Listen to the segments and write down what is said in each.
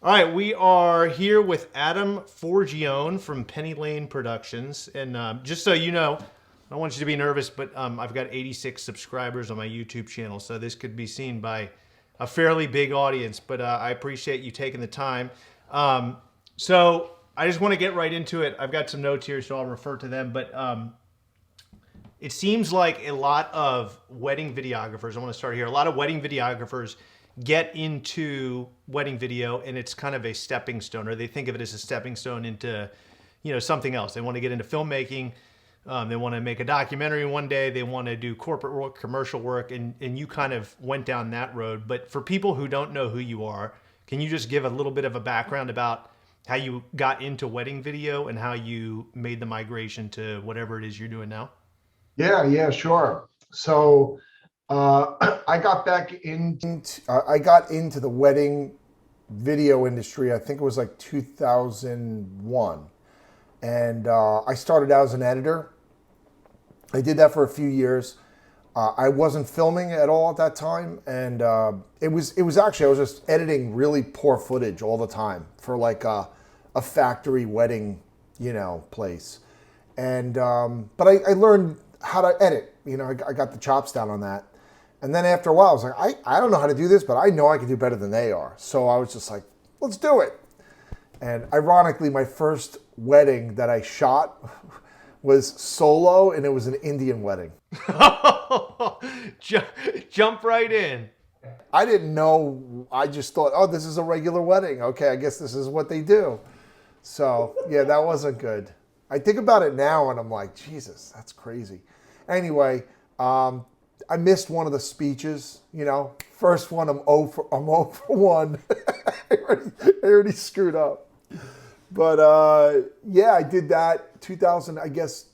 All right, we are here with Adam Forgione from Pennylane Productions. And just so you know, I don't want you to be nervous, but I've got 86 subscribers on my YouTube channel, so this could be seen by a fairly big audience, but I appreciate you taking the time. So I just want to get right into it. I've got some notes here, so I'll refer to them, but it seems like a lot of wedding videographers, I want to start here, a lot of wedding videographers get into wedding video and it's kind of a stepping stone, or they think of it as a stepping stone into, something else. They want to get into filmmaking. They want to make a documentary one day. They want to do corporate work, commercial work, and you kind of went down that road. But for people who don't know who you are, can you just give a little bit of a background about how you got into wedding video and how you made the migration to whatever it is you're doing now? Yeah, sure. So I got into the wedding video industry. I think it was like 2001, and I started out as an editor. I did that for a few years. I wasn't filming at all at that time, and it was actually I was just editing really poor footage all the time for like a factory wedding, place. And but I learned how to edit. I got the chops down on that. And then after a while, I was like, I don't know how to do this, but I know I can do better than they are. So I was just like, let's do it. And ironically, my first wedding that I shot was solo, and it was an Indian wedding. Jump right in. I didn't know. I just thought, oh, this is a regular wedding. Okay, I guess this is what they do. So yeah, that wasn't good. I think about it now, and I'm like, Jesus, that's crazy. Anyway, I missed one of the speeches. First one, I'm 0 for 1. I already screwed up. But yeah, I did that. 2000, I guess,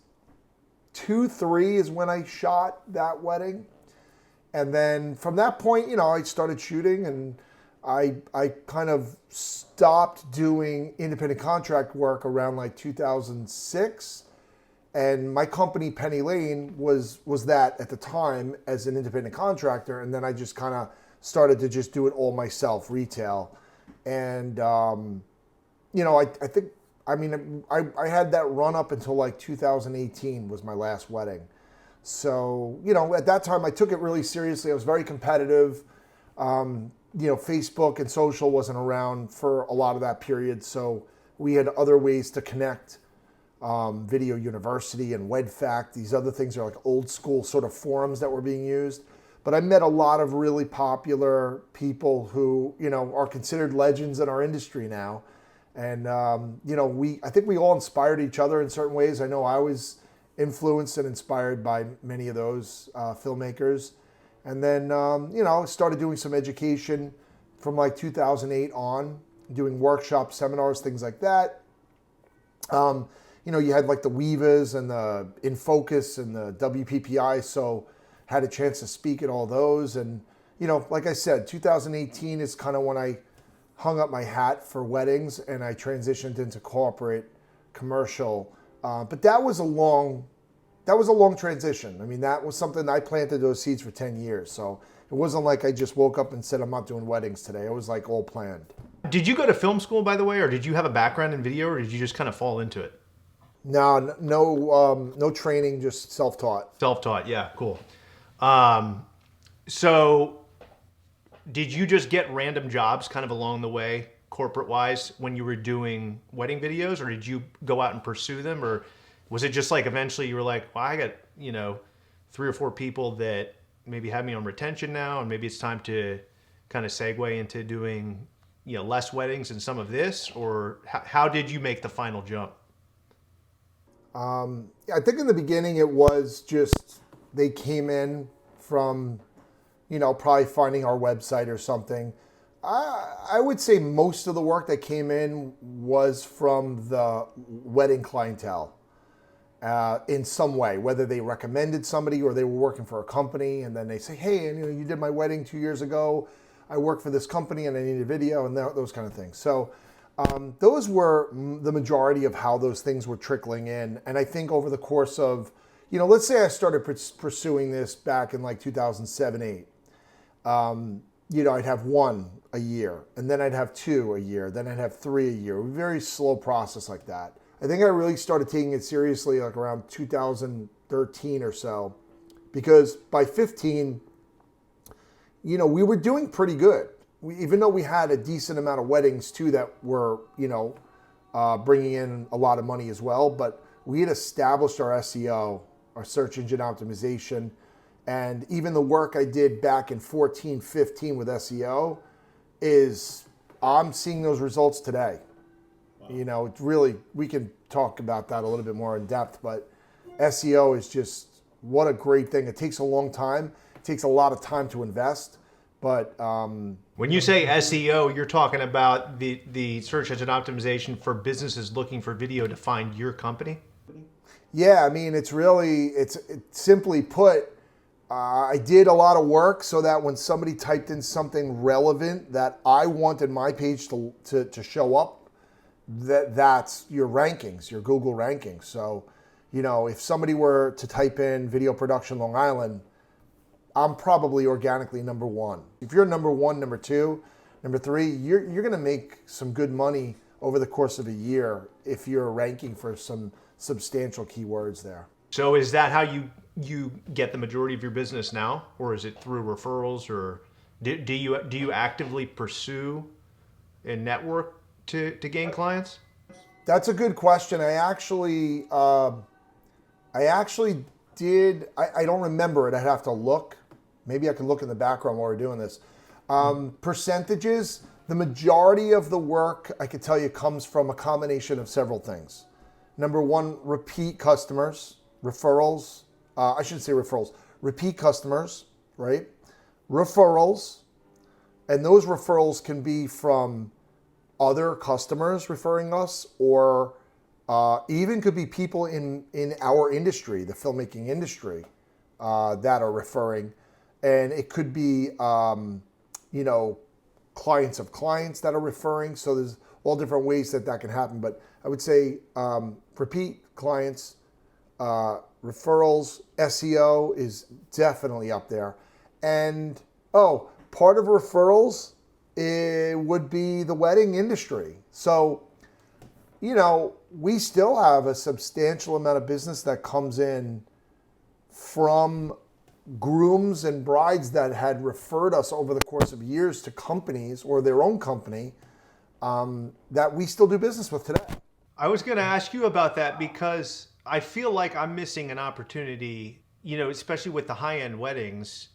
3 is when I shot that wedding. And then from that point, I started shooting, and I kind of stopped doing independent contract work around like 2006. And my company, Pennylane, was that at the time as an independent contractor. And then I just kind of started to just do it all myself, retail. And, I think, I had that run up until like 2018 was my last wedding. So, at that time I took it really seriously. I was very competitive. Facebook and social wasn't around for a lot of that period. So we had other ways to connect. Video University and WedFact, these other things are like old school sort of forums that were being used. But I met a lot of really popular people who, are considered legends in our industry now. And, I think we all inspired each other in certain ways. I know I was influenced and inspired by many of those filmmakers. And then, started doing some education from like 2008 on, doing workshops, seminars, things like that. You had like the Weavers and the In Focus and the WPPI, so had a chance to speak at all those. And, like I said, 2018 is kind of when I hung up my hat for weddings and I transitioned into corporate, commercial. But that was a long transition. I mean, that was something I planted those seeds for 10 years. So it wasn't like I just woke up and said, I'm not doing weddings today. It was like all planned. Did you go to film school, by the way, or did you have a background in video, or did you just kind of fall into it? No training, just self-taught. Self-taught, yeah, cool. So did you just get random jobs kind of along the way, corporate-wise, when you were doing wedding videos, or did you go out and pursue them, or was it just like eventually you were like, well, I got, 3 or 4 people that maybe have me on retention now, and maybe it's time to kind of segue into doing, less weddings and some of this, or how did you make the final jump? I think in the beginning it was just they came in from, probably finding our website or something. I would say most of the work that came in was from the wedding clientele in some way, whether they recommended somebody or they were working for a company, and then they say, hey, you did my wedding 2 years ago. I work for this company and I need a video, and those kind of things. So those were the majority of how those things were trickling in. And I think over the course of, let's say I started pursuing this back in like 2007, 8. I'd have one a year, and then I'd have two a year, then I'd have three a year. Very slow process like that. I think I really started taking it seriously like around 2013 or so, because by 15, we were doing pretty good. Even though we had a decent amount of weddings too that were, bringing in a lot of money as well, but we had established our SEO, our search engine optimization, and even the work I did back in 14, 15 with SEO I'm seeing those results today. Wow. It's really, we can talk about that a little bit more in depth, but SEO is just, what a great thing. It takes a long time. It takes a lot of time to invest, but... when you say SEO, you're talking about the search engine optimization for businesses looking for video to find your company? Yeah, I mean, it's simply put, I did a lot of work so that when somebody typed in something relevant that I wanted my page to show up, that's your rankings, your Google rankings. So, if somebody were to type in video production Long Island, I'm probably organically number one. If you're number one, number two, number three, you're going to make some good money over the course of a year if you're ranking for some substantial keywords there. So is that how you get the majority of your business now, or is it through referrals, or do you actively pursue a network to gain clients? That's a good question. I actually did. I don't remember it. I'd have to look. Maybe I can look in the background while we're doing this. Percentages, the majority of the work, I could tell you, comes from a combination of several things. Number one, repeat customers, referrals. I shouldn't say referrals, repeat customers, right? Referrals. And those referrals can be from other customers referring us, or even could be people in our industry, the filmmaking industry, that are referring. And it could be, clients of clients that are referring. So there's all different ways that can happen. But I would say repeat clients, referrals, SEO is definitely up there. And, part of referrals would be the wedding industry. So, we still have a substantial amount of business that comes in from grooms and brides that had referred us over the course of years to companies or their own company that we still do business with today. I was going to ask you about that because I feel like I'm missing an opportunity, especially with the high-end weddings.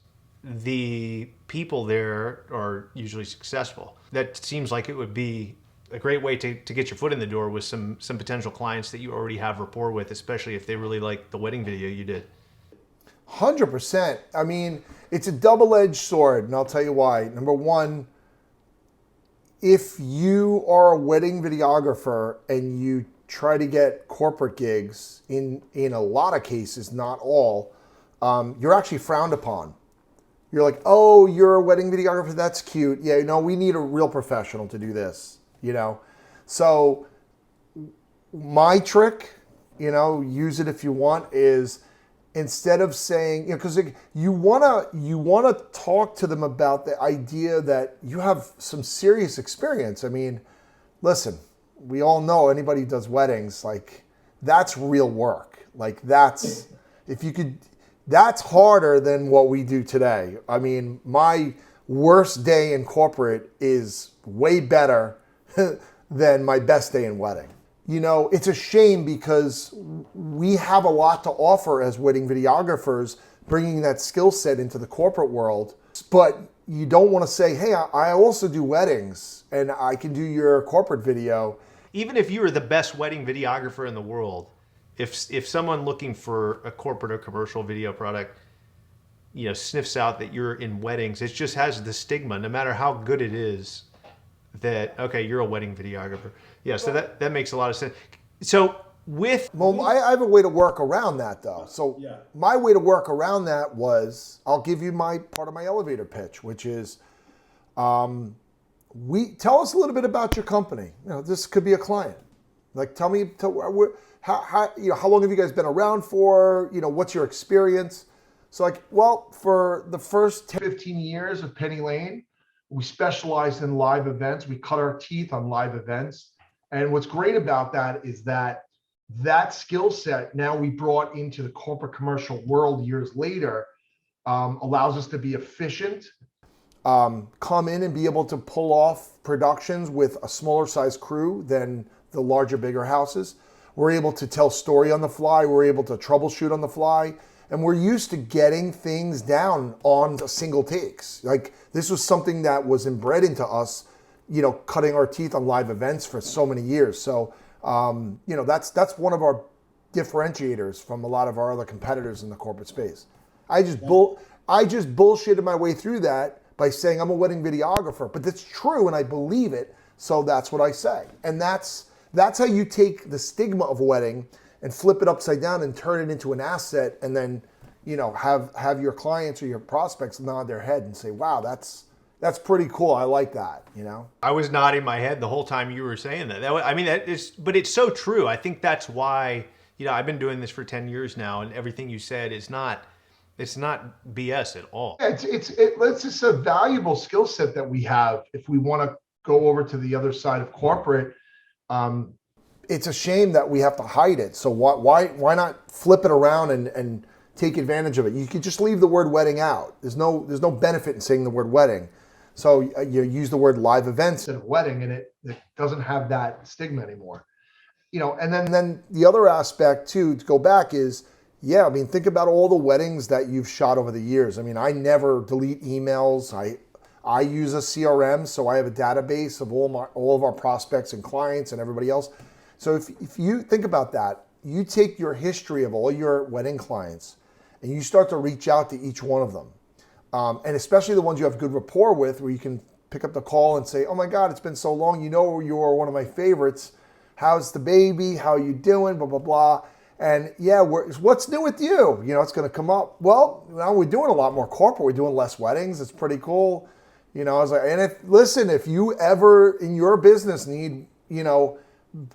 The people there are usually successful. That seems like it would be a great way to get your foot in the door with some potential clients that you already have rapport with, especially if they really like the wedding video you did. 100%. I mean, it's a double-edged sword, and I'll tell you why. Number one, if you are a wedding videographer and you try to get corporate gigs, in a lot of cases, not all, you're actually frowned upon. You're like, oh, you're a wedding videographer, that's cute. Yeah, no, we need a real professional to do this, So my trick, use it if you want, is instead of saying, because you wanna talk to them about the idea that you have some serious experience. I mean, listen, we all know anybody who does weddings, like, that's real work. Like, that's harder than what we do today. I mean, my worst day in corporate is way better than my best day in wedding. It's a shame because we have a lot to offer as wedding videographers, bringing that skill set into the corporate world. But you don't want to say, hey, I also do weddings and I can do your corporate video. Even if you are the best wedding videographer in the world, if someone looking for a corporate or commercial video product, sniffs out that you're in weddings, it just has the stigma, no matter how good it is, that, okay, you're a wedding videographer. Yeah, so that makes a lot of sense. So I have a way to work around that, though. So yeah. My way to work around that was, I'll give you my part of my elevator pitch, which is, tell us a little bit about your company. This could be a client. Like, tell me how long have you guys been around for? What's your experience? So, like, well, for the first 10, 15 years of Pennylane, We specialized in live events. We cut our teeth on live events. And what's great about that is that that skill set now we brought into the corporate commercial world years later, allows us to be efficient, come in and be able to pull off productions with a smaller size crew than the larger, bigger houses. We're able to tell story on the fly. We're able to troubleshoot on the fly. And we're used to getting things down on a single takes. Like this was something that was inbred into us, you know, cutting our teeth on live events for so many years. So, you know, that's one of our differentiators from a lot of our other competitors in the corporate space. I just bullshitted my way through that by saying I'm a wedding videographer, but that's true and I believe it. So that's what I say. And that's how you take the stigma of a wedding and flip it upside down and turn it into an asset, and then, you know, have your clients or your prospects nod their head and say, wow, that's pretty cool. I like that, you know? I was nodding my head the whole time you were saying that. I mean, but it's so true. I think that's why, you know, I've been doing this for 10 years now, and everything you said is not, it's not BS at all. It's just a valuable skill set that we have if we want to go over to the other side of corporate. It's a shame that we have to hide it. So why not flip it around and take advantage of it? You could just leave the word wedding out. There's no benefit in saying the word wedding. So you use the word live events instead of wedding, and it doesn't have that stigma anymore. You know, and then the other aspect too, to go back is, yeah, I mean, think about all the weddings that you've shot over the years. I mean, I never delete emails. I use a CRM, so I have a database of all of our prospects and clients and everybody else. So if you think about that, you take your history of all your wedding clients and you start to reach out to each one of them. And especially the ones you have good rapport with, where you can pick up the call and say, oh my God, it's been so long. You know, you are one of my favorites. How's the baby? How are you doing? Blah, blah, blah. And yeah, what's new with you? You know, it's going to come up. Well, now we're doing a lot more corporate. We're doing less weddings. It's pretty cool. You know, I was like, and if you ever in your business need, you know,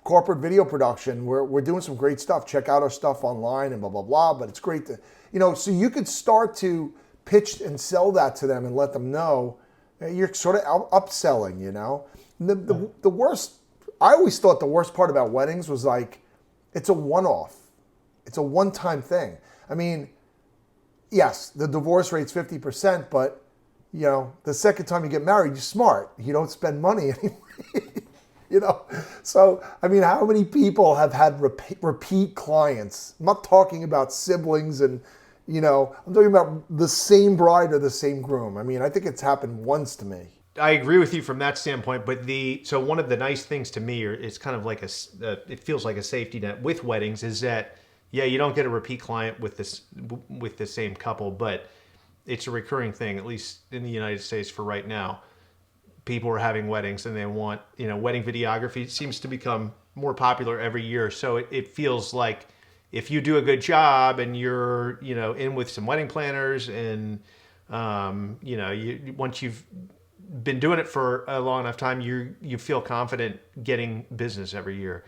corporate video production, we're doing some great stuff. Check out our stuff online and blah, blah, blah. But it's great to, you know, so you could start to pitch and sell that to them and let them know you're sort of upselling, you know. The worst, I always thought the worst part about weddings was like, it's a one-off. It's a one-time thing. I mean, yes, the divorce rate's 50%, but you know, the second time you get married, you're smart. You don't spend money anymore. You know, so I mean, how many people have had repeat clients? I'm not talking about siblings and, you know, I'm talking about the same bride or the same groom. I mean, I think it's happened once to me. I agree with you from that standpoint, but so one of the nice things to me, or it's kind of like it feels like a safety net with weddings, is that yeah, you don't get a repeat client with the same couple, but it's a recurring thing, at least in the United States for right now. People are having weddings and they want, you know, wedding videography seems to become more popular every year. So it feels like if you do a good job and you're, you know, in with some wedding planners and, you know, once you've been doing it for a long enough time, you feel confident getting business every year.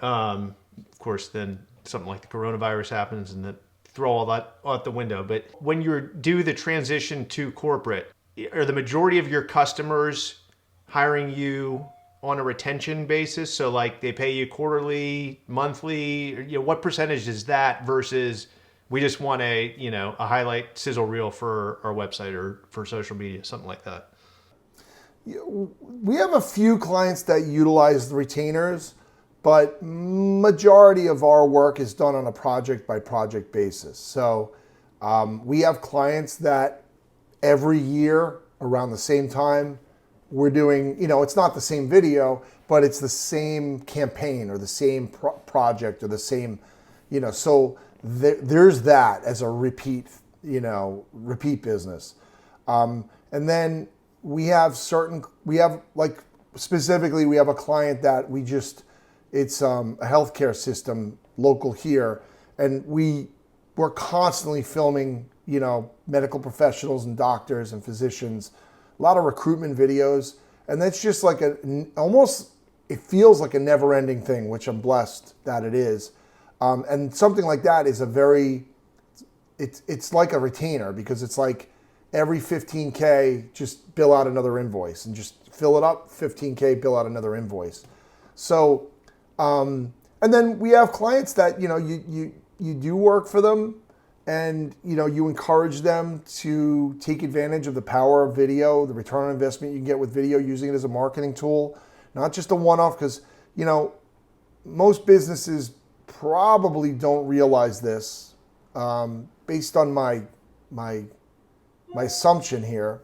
Of course, then something like the coronavirus happens and that throw all that out the window. But when you do the transition to corporate, are the majority of your customers hiring you on a retention basis? So like they pay you quarterly, monthly, you know, what percentage is that versus we just want a, you know, a highlight sizzle reel for our website or for social media, something like that? We have a few clients that utilize the retainers, but majority of our work is done on a project by project basis. So we have clients that every year around the same time we're doing, you know, it's not the same video, but it's the same campaign or the same project or the same, you know, so there's that as a repeat, you know, repeat business. And then we have like specifically, we have a client that it's a healthcare system local here, and we're constantly filming, you know, medical professionals and doctors and physicians, a lot of recruitment videos, and that's just like almost, it feels like a never-ending thing, which I'm blessed that it is. And something like that is it's like a retainer, because it's like every 15K, just bill out another invoice and just fill it up, 15K, bill out another invoice. So, and then we have clients that, you do work for them and, you encourage them to take advantage of the power of video, the return on investment you can get with video, using it as a marketing tool, not just a one-off, because, most businesses probably don't realize this, based on my assumption here,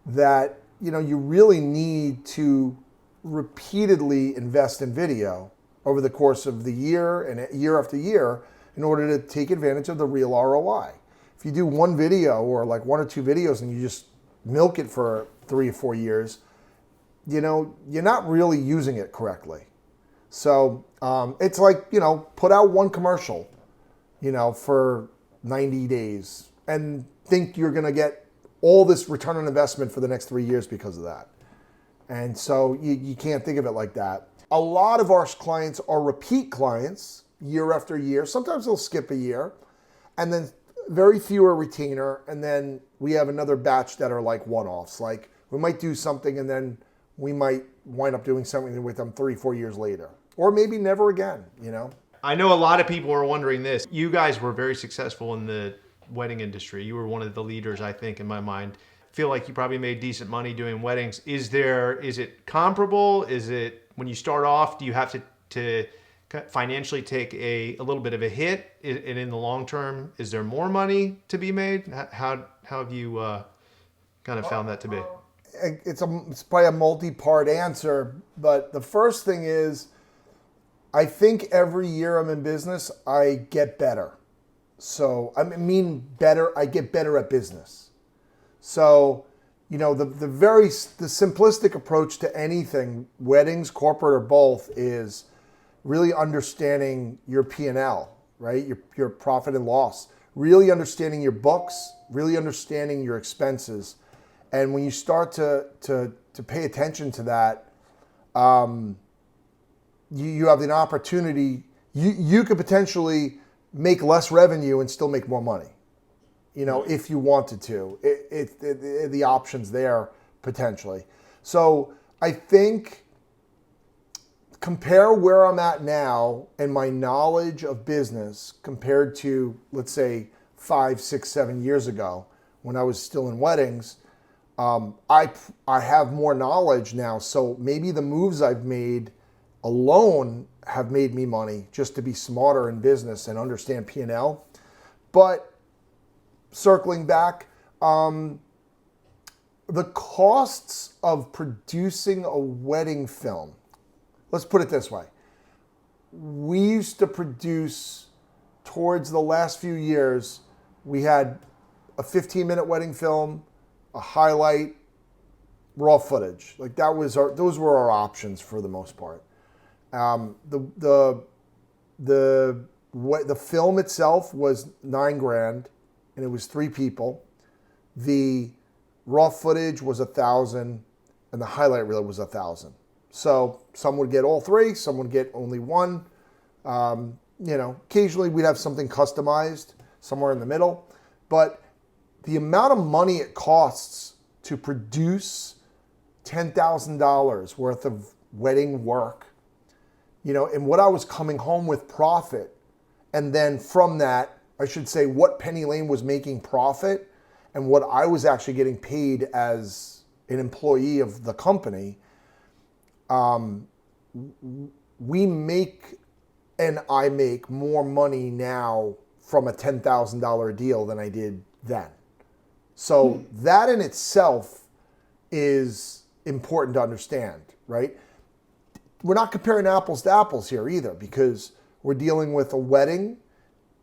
that you really need to repeatedly invest in video over the course of the year and year after year in order to take advantage of the real ROI. If you do one video or like one or two videos and you just milk it for 3 or 4 years, you're not really using it correctly. So it's like, put out one commercial, for 90 days and think you're going to get all this return on investment for the next 3 years because of that. And so you can't think of it like that. A lot of our clients are repeat clients year after year. Sometimes they'll skip a year, and then very few are retainer. And then we have another batch that are like one-offs. Like we might do something and then we might wind up doing something with them 3, 4 years later, or maybe never again, I know a lot of people are wondering this. You guys were very successful in the wedding industry. You were one of the leaders, I think, in my mind. Feel like you probably made decent money doing weddings. Is it comparable? Is it, when you start off, do you have to financially take a little bit of a hit? And in the long term, is there more money to be made? How have you kind of found that to be? It's probably a multi-part answer, but the first thing is, I think every year I'm in business, I get better. So I get better at business. So, the simplistic approach to anything, weddings, corporate or both, is really understanding your P&L, right? Your profit and loss, really understanding your books, really understanding your expenses. And when you start to pay attention to that, you have an opportunity. You could potentially make less revenue and still make more money, if you wanted to. The options there potentially. So I think compare where I'm at now and my knowledge of business compared to, let's say, 5, 6, 7 years ago when I was still in weddings. I have more knowledge now, so maybe the moves I've made alone have made me money just to be smarter in business and understand P&L. But circling back, the costs of producing a wedding film, let's put it this way. We used to produce, towards the last few years, we had a 15-minute wedding film, a highlight, raw footage. Like those were our options for the most part. The film itself was $9,000, and it was 3 people. The raw footage was $1,000, and the highlight reel was $1,000. So some would get all 3, some would get only 1. Occasionally we'd have something customized somewhere in the middle, but the amount of money it costs to produce $10,000 worth of wedding work, and what I was coming home with profit, and then from that, I should say what Pennylane was making profit and what I was actually getting paid as an employee of the company, we make and I make more money now from a $10,000 deal than I did then. So that in itself is important to understand, right? We're not comparing apples to apples here either, because we're dealing with a wedding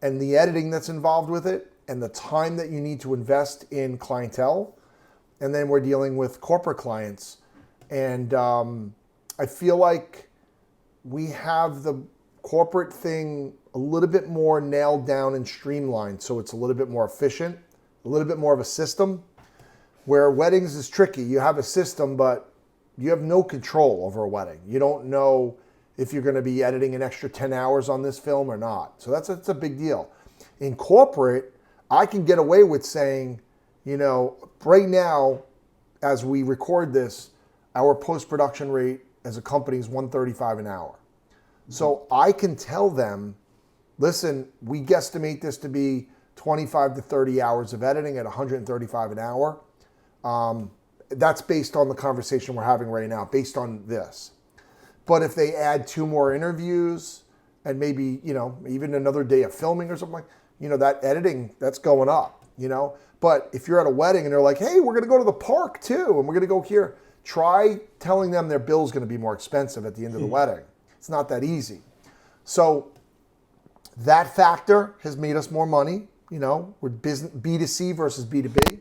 and the editing that's involved with it and the time that you need to invest in clientele. And then we're dealing with corporate clients. And I feel like we have the corporate thing a little bit more nailed down and streamlined, so it's a little bit more efficient, a little bit more of a system, where weddings is tricky. You have a system, but you have no control over a wedding. You don't know if you're going to be editing an extra 10 hours on this film or not. So that's a big deal. In corporate, I can get away with saying, Right now, as we record this, our post-production rate as a company is $135 an hour. So I can tell them, listen, we guesstimate this to be 25 to 30 hours of editing at $135 an hour. That's based on the conversation we're having right now, based on this. But if they add 2 more interviews and maybe, even another day of filming or something, that editing, that's going up, But if you're at a wedding and they're like, hey, we're going to go to the park too, and we're going to go here, try telling them their bill's going to be more expensive at the end of the wedding. It's not that easy. So that factor has made us more money. We're business B2C versus B2B.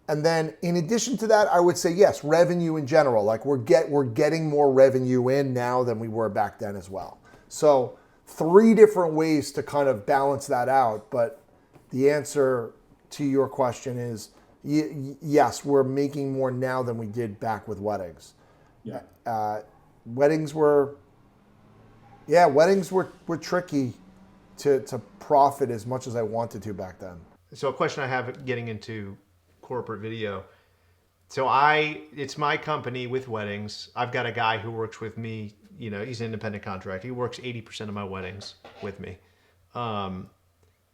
And then in addition to that, I would say, yes, revenue in general. Like we're getting more revenue in now than we were back then as well. So 3 different ways to kind of balance that out. But the answer to your question is, yes, we're making more now than we did back with weddings. Yeah. Weddings were tricky to profit as much as I wanted to back then. So a question I have getting into corporate video. So it's my company with weddings. I've got a guy who works with me. He's an independent contractor. He works 80% of my weddings with me.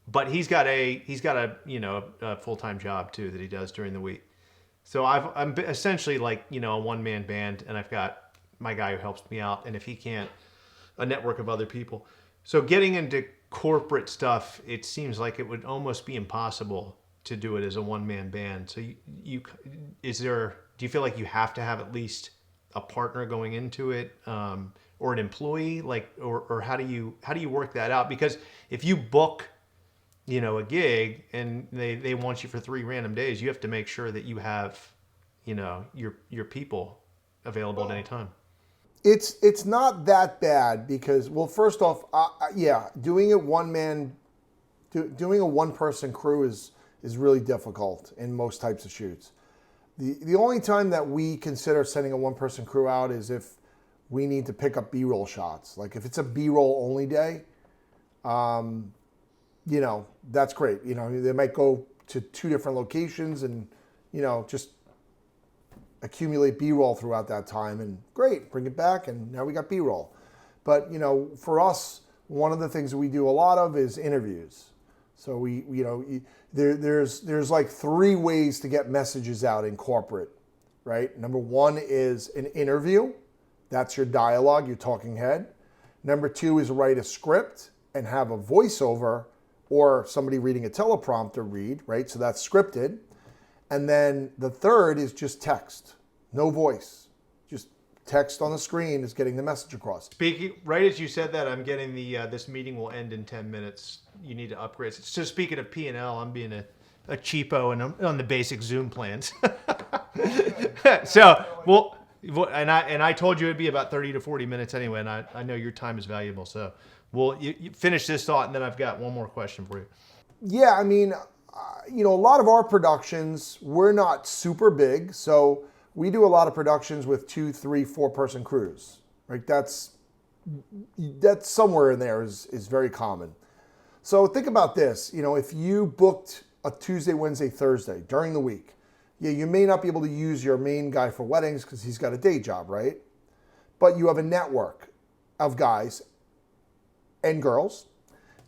But he's got a full-time job too that he does during the week. So I'm essentially like, a one-man band, and I've got my guy who helps me out. And if he can't, a network of other people. So getting into corporate stuff, it seems like it would almost be impossible to do it as a one-man band. So do you feel like you have to have at least a partner going into it, or an employee, or how do you work that out? Because if you book, a gig and they want you for 3 random days, you have to make sure that you have, your people available at any time. It's not that bad because, well, first off, doing a one-person crew is really difficult in most types of shoots. The only time that we consider sending a one-person crew out is if we need to pick up B-roll shots. Like if it's a B-roll only day, that's great. They might go to 2 different locations and, just accumulate B-roll throughout that time, and great, bring it back, and now we got B-roll. But, for us, one of the things that we do a lot of is interviews. So there's like 3 ways to get messages out in corporate, right? Number 1 is an interview. That's your dialogue, your talking head. Number 2 is write a script and have a voiceover or somebody reading a teleprompter read, right? So that's scripted. And then the 3rd is just text, no voice. Just text on the screen is getting the message across. Speaking, right as you said that, I'm getting this meeting will end in 10 minutes. You need to upgrade. So speaking of P&L, I'm being a cheapo and I'm on the basic Zoom plans. So, and I told you it'd be about 30 to 40 minutes anyway, and I know your time is valuable. So, you finish this thought, and then I've got one more question for you. Yeah, I mean, a lot of our productions, we're not super big, so we do a lot of productions with 2, 3, 4-person crews. Right? That's somewhere in there is very common. So think about this. If you booked a Tuesday, Wednesday, Thursday during the week, you may not be able to use your main guy for weddings because he's got a day job, right? But you have a network of guys and girls.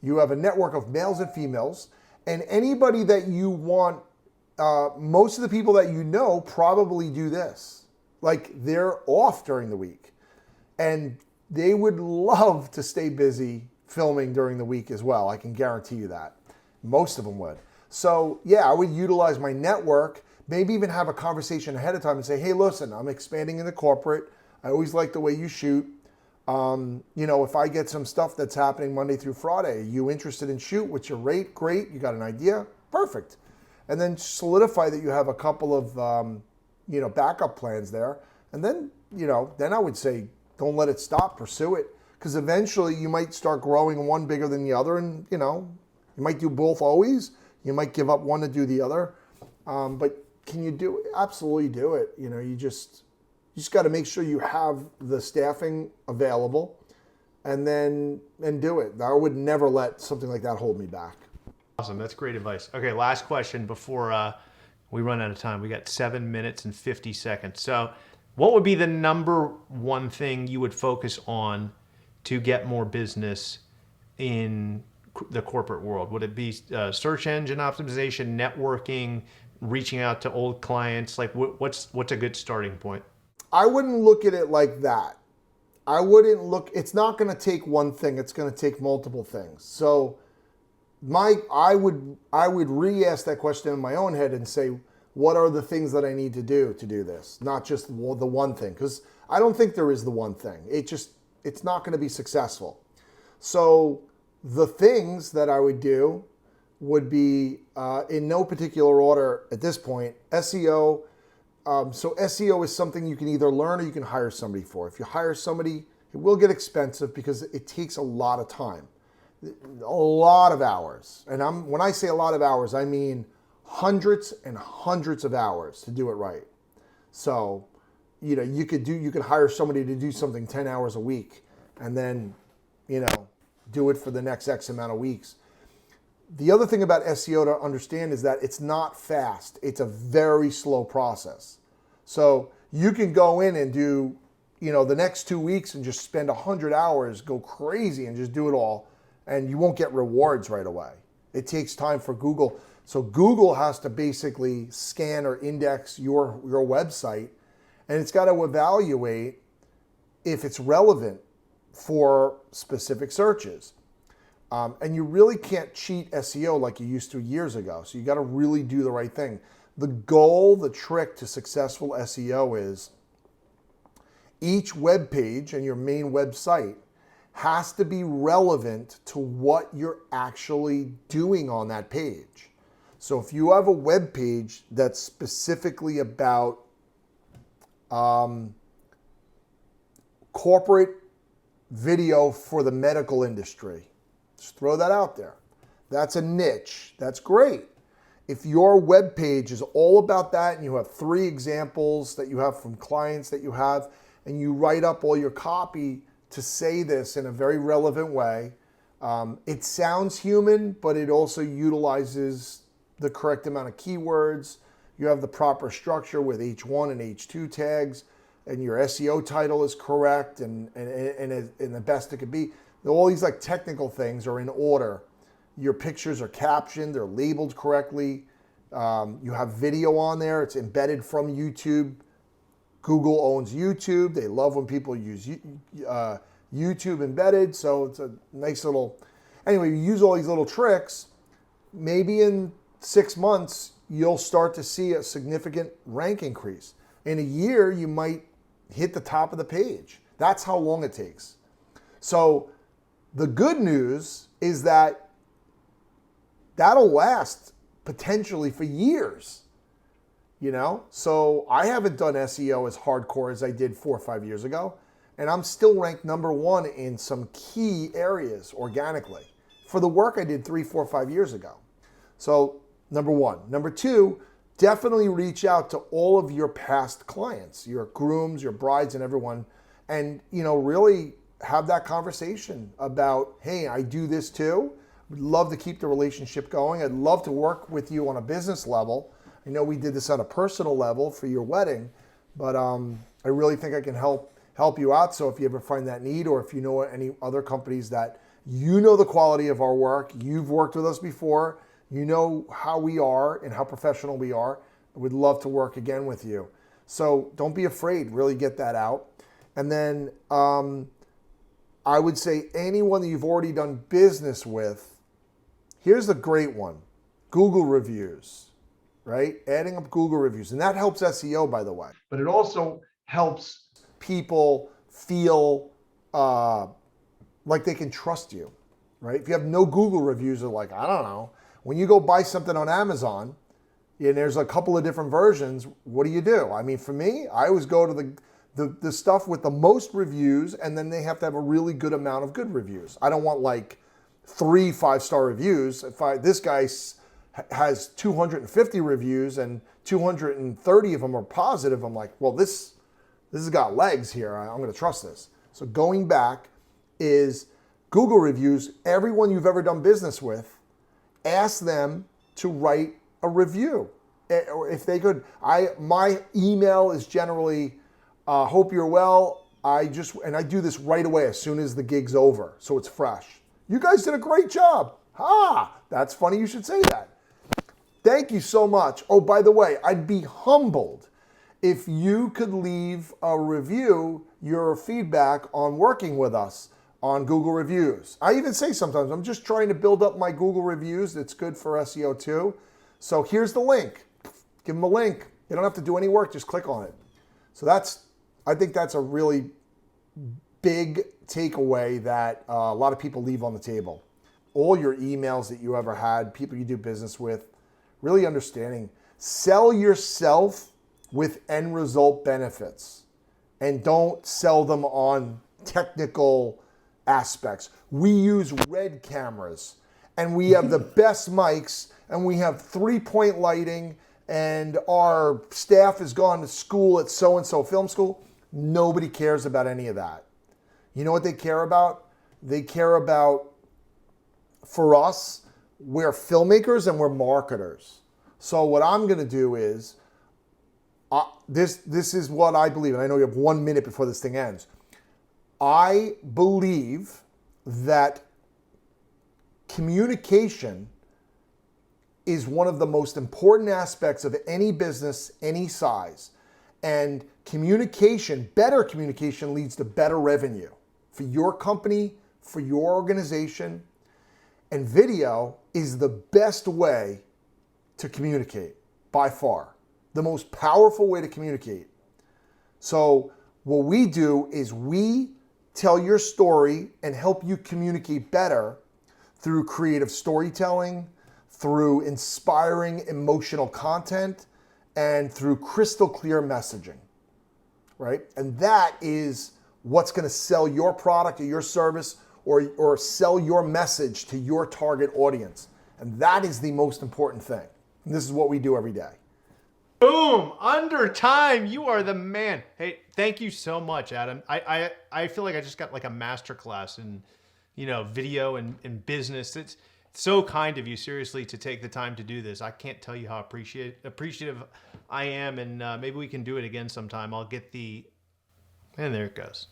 You have a network of males and females. And anybody that you want, most of the people that probably do this. Like they're off during the week. And they would love to stay busy filming during the week as well. I can guarantee you that. Most of them would. So I would utilize my network, maybe even have a conversation ahead of time and say, hey, listen, I'm expanding into corporate. I always like the way you shoot. If I get some stuff that's happening Monday through Friday, are you interested in shoot? What's your rate? Great. You got an idea? Perfect. And then solidify that you have a couple of, backup plans there. And then, then I would say, don't let it stop. Pursue it. Because eventually you might start growing one bigger than the other. And, you might do both always. You might give up one to do the other. But can you do it? Absolutely do it. You just got to make sure you have the staffing available and do it. I would never let something like that hold me back. Awesome. That's great advice. Okay, last question before We run out of time. We got 7 minutes and 50 seconds. So what would be the number one thing you would focus on to get more business in the corporate world? Would it be search engine optimization, networking, reaching out to old clients? Like what's a good starting point? I wouldn't look at it like that. I wouldn't look, it's not going to take one thing, it's going to take multiple things. So I would re-ask that question in my own head and say, what are the things that I need to do this? Not just the one thing, because I don't think there is the one thing. It's not going to be successful. So the things that I would do would be, in no particular order at this point, SEO. So SEO is something you can either learn or you can hire somebody for. If you hire somebody, it will get expensive because it takes a lot of time, a lot of hours. And when I say a lot of hours, I mean hundreds and hundreds of hours to do it right. So, you could hire somebody to do something 10 hours a week and then, do it for the next X amount of weeks. The other thing about SEO to understand is that it's not fast. It's a very slow process. So you can go in and do, the next 2 weeks and just spend 100 hours, go crazy and just do it all, and you won't get rewards right away. It takes time for Google. So Google has to basically scan or index your website, and it's got to evaluate if it's relevant for specific searches. And you really can't cheat SEO like you used to years ago. So you got to really do the right thing. The goal, the trick to successful SEO is each web page and your main website has to be relevant to what you're actually doing on that page. So if you have a web page that's specifically about corporate video for the medical industry, just throw that out there. That's a niche. That's great. If your web page is all about that and you have 3 examples that you have from clients that you have, and you write up all your copy to say this in a very relevant way, it sounds human, but it also utilizes the correct amount of keywords. You have the proper structure with H1 and H2 tags, and your SEO title is correct and the best it could be. All these like technical things are in order. Your pictures are captioned, they're labeled correctly. You have video on there, it's embedded from YouTube. Google owns YouTube. They love when people use YouTube embedded, so it's a nice little, anyway, you use all these little tricks, maybe in 6 months, you'll start to see a significant rank increase. In a year, you might hit the top of the page. That's how long it takes. So the good news is that that'll last potentially for years, So I haven't done SEO as hardcore as I did 4 or 5 years ago, and I'm still ranked number 1 in some key areas organically for the work I did 3, 4, 5 years ago. So number 1. Number 2, definitely reach out to all of your past clients, your grooms, your brides, and everyone, and really have that conversation about, hey, I do this too. Would love to keep the relationship going. I'd love to work with you on a business level. I know we did this on a personal level for your wedding, but I really think I can help you out. So if you ever find that need, or if you know any other companies that the quality of our work, you've worked with us before, you know how we are and how professional we are, I would love to work again with you. So don't be afraid, really get that out. And then I would say anyone that you've already done business with, here's the great one, Google reviews, right? Adding up Google reviews. And that helps SEO, by the way. But it also helps people feel like they can trust you, right? If you have no Google reviews, they're like, I don't know. When you go buy something on Amazon, and there's a couple of different versions, what do? I mean, for me, I always go to the stuff with the most reviews, and then they have to have a really good amount of good reviews. I don't want like 3 5-star reviews. This guy has 250 reviews and 230 of them are positive, I'm like, well, this has got legs here. I'm going to trust this. So going back is Google reviews. Everyone you've ever done business with, ask them to write a review. Or if they could, my email is generally, hope you're well. I do this right away as soon as the gig's over, so it's fresh. You guys did a great job. That's funny you should say that. Thank you so much. Oh, by the way, I'd be humbled if you could leave a review, your feedback on working with us on Google Reviews. I even say sometimes, I'm just trying to build up my Google Reviews. It's good for SEO too. So here's the link. Give them a link. You don't have to do any work, just click on it. So I think that's a really big takeaway that a lot of people leave on the table. All your emails that you ever had, people you do business with, really understanding. Sell yourself with end result benefits and don't sell them on technical aspects. We use Red cameras and we have the best mics and we have 3-point lighting and our staff has gone to school at so-and-so film school. Nobody cares about any of that. You know what they care about? They care about, for us, we're filmmakers and we're marketers. So what I'm going to do is, this is what I believe, and I know you have 1 minute before this thing ends. I believe that communication is one of the most important aspects of any business, any size. And communication, better communication leads to better revenue for your company, for your organization. And video is the best way to communicate by far. The most powerful way to communicate. So what we do is we tell your story and help you communicate better through creative storytelling, through inspiring emotional content, and through crystal clear messaging, right? And that is what's going to sell your product or your service or sell your message to your target audience. And that is the most important thing. And this is what we do every day. Boom! Under time. You are the man. Hey, thank you so much, Adam. I feel like I just got like a masterclass in, video and business. It's so kind of you, seriously, to take the time to do this. I can't tell you how appreciative I am, and maybe we can do it again sometime. I'll get and there it goes.